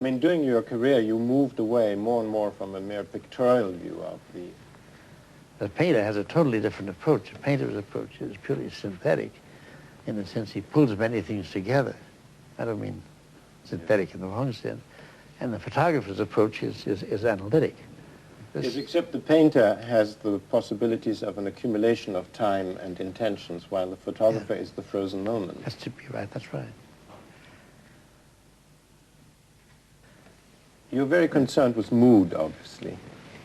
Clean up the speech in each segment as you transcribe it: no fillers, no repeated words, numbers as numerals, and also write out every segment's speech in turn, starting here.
I mean, during your career, you moved away more and more from a mere pictorial view of the... The painter has a totally different approach. The painter's approach is purely synthetic. In the sense, he pulls many things together. I don't mean synthetic in the wrong sense. And the photographer's approach is analytic. Yes, except the painter has the possibilities of an accumulation of time and intentions, while the photographer is the frozen moment. That's to be right, that's right. You're very concerned with mood, obviously.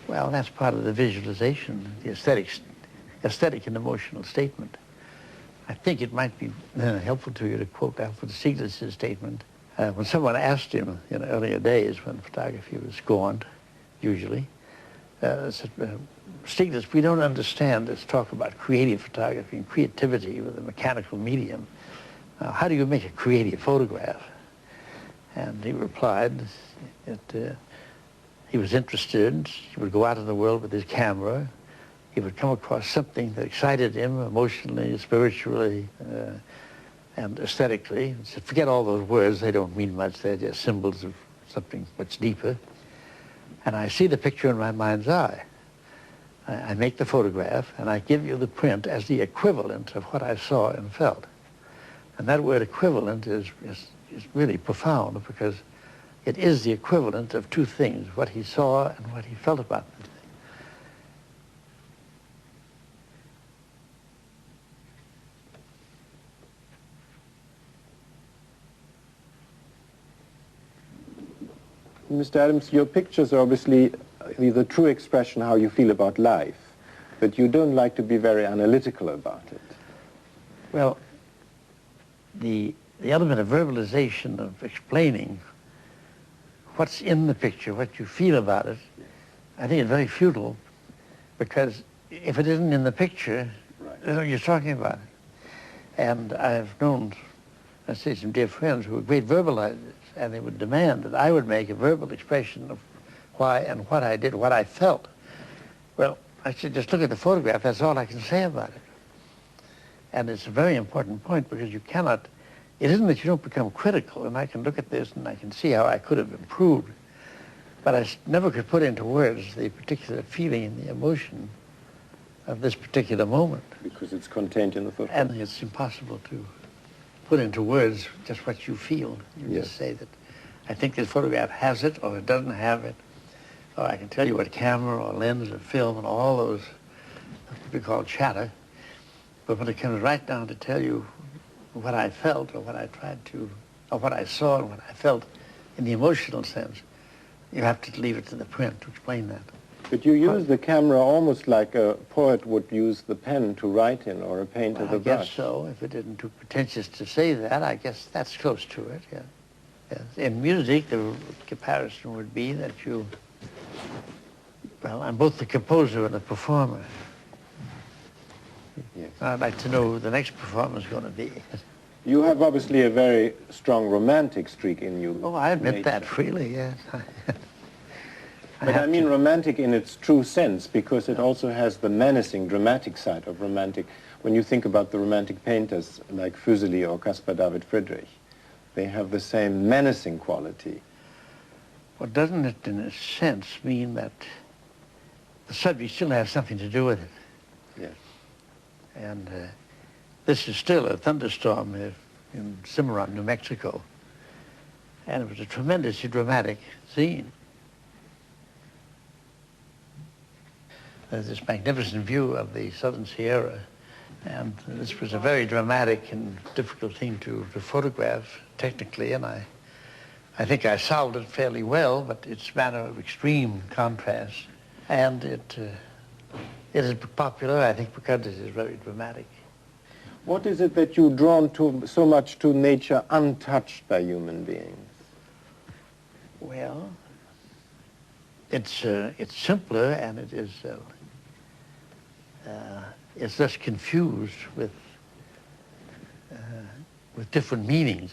Well, that's part of the visualization, the aesthetic and emotional statement. I think it might be helpful to you to quote Alfred Stieglitz's statement. When someone asked him in earlier days when photography was scorned, usually, said, Stieglitz, we don't understand this talk about creative photography and creativity with a mechanical medium. How do you make a creative photograph? And he replied that he was interested. He would go out in the world with his camera. He would come across something that excited him emotionally, spiritually, and aesthetically. He said, forget all those words. They don't mean much. They're just symbols of something much deeper. And I see the picture in my mind's eye. I make the photograph, and I give you the print as the equivalent of what I saw and felt. And that word equivalent is really profound, because it is the equivalent of two things, what he saw and what he felt about the thing. Mr. Adams, your pictures are obviously the true expression how you feel about life, but you don't like to be very analytical about it. Well, the element of verbalization, of explaining what's in the picture, what you feel about it, I think it's very futile, because if it isn't in the picture, then you're talking about it. And I've known, let's say, some dear friends who were great verbalizers, and they would demand that I would make a verbal expression of why and what I did, what I felt. Well, I said, just look at the photograph, that's all I can say about it. And it's a very important point, because you cannot, it isn't that you don't become critical, and I can look at this and I can see how I could have improved, but I never could put into words the particular feeling and the emotion of this particular moment. Because it's contained in the photograph. And it's impossible to put into words just what you feel. You just say that I think this photograph has it, or it doesn't have it, or I can tell you what camera or lens or film and all those, what we call chatter. But when it comes right down to tell you what I felt, or what I tried to, or what I saw and what I felt in the emotional sense, you have to leave it to the print to explain that. But you use the camera almost like a poet would use the pen to write in, or a painter the brush. I guess so. If it isn't too pretentious to say that, I guess that's close to it, yeah. Yes. In music, the comparison would be that you, well, I'm both the composer and the performer. Yes. I'd like to know who the next performer is going to be. You have obviously a very strong romantic streak in you. Oh, I admit that freely, yes. But I mean romantic in its true sense, because it also has the menacing, dramatic side of romantic. When you think about the romantic painters like Fuseli or Caspar David Friedrich, they have the same menacing quality. Well, doesn't it, in a sense, mean that the subject still has something to do with it? Yes. And this is still a thunderstorm in Cimarron, New Mexico. And it was a tremendously dramatic scene. There's this magnificent view of the Southern Sierra, and this was a very dramatic and difficult thing to photograph technically, and I think I solved it fairly well, but it's a matter of extreme contrast, and it is popular, I think, because it is very dramatic. What is it that you're drawn to so much to nature untouched by human beings? Well, it's simpler, and it's less confused with different meanings.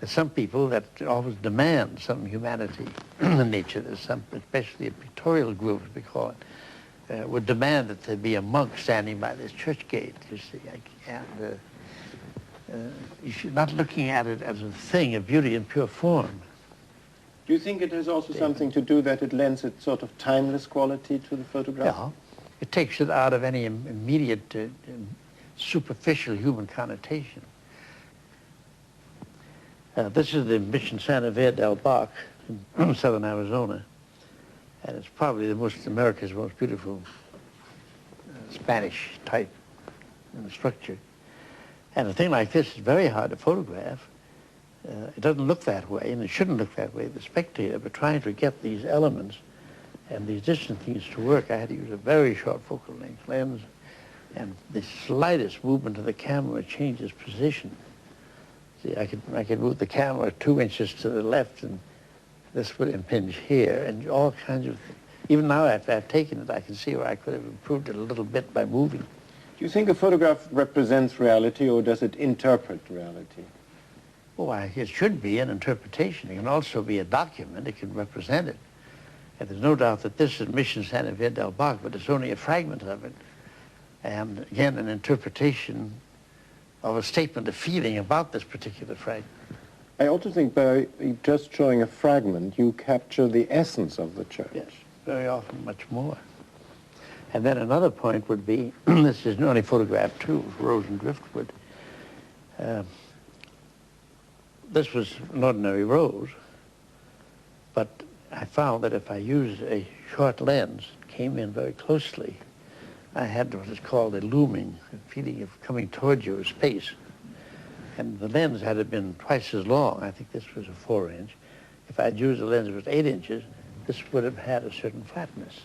There's some people that always demand some humanity in nature. There's some, especially a pictorial group, as we call it, would demand that there be a monk standing by this church gate, you see. And you're not looking at it as a thing of beauty and pure form. Do you think it has also something to do that it lends a sort of timeless quality to the photograph? Yeah. It takes it out of any immediate superficial human connotation. This is the Mission Santa Fe del Bac in southern Arizona, and it's probably America's most beautiful Spanish type structure. And a thing like this is very hard to photograph. It doesn't look that way, and it shouldn't look that way to the spectator, but trying to get these elements and these distant things to work, I had to use a very short focal length lens, and the slightest movement of the camera changes position. See, I could move the camera 2 inches to the left, and this would impinge here, and all kinds of things. Even now, after I've taken it, I can see where I could have improved it a little bit by moving. Do you think a photograph represents reality, or does it interpret reality? Oh, it should be an interpretation. It can also be a document. It can represent it. And there's no doubt that this is Mission Santa Fe del Bac, but it's only a fragment of it. And again, an interpretation of a statement of feeling about this particular fragment. I also think by just showing a fragment, you capture the essence of the church. Yes, very often much more. And then another point would be, this is only photograph 2, rose and driftwood. This was an ordinary rose, but I found that if I used a short lens, came in very closely, I had what is called a looming, a feeling of coming towards you, space. And the lens, had it been twice as long, I think this was a 4-inch, if I'd used a lens that was 8 inches, this would have had a certain flatness.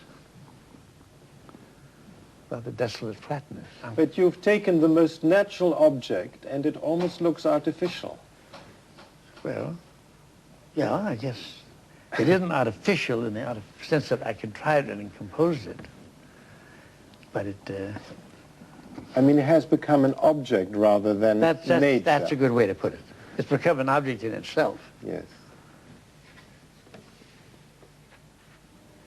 Rather desolate flatness. But you've taken the most natural object, and it almost looks artificial. Well, yeah, I guess it isn't artificial in the sense that I contrived it and composed it, but it... I mean, it has become an object rather than nature. That's a good way to put it. It's become an object in itself. Yes.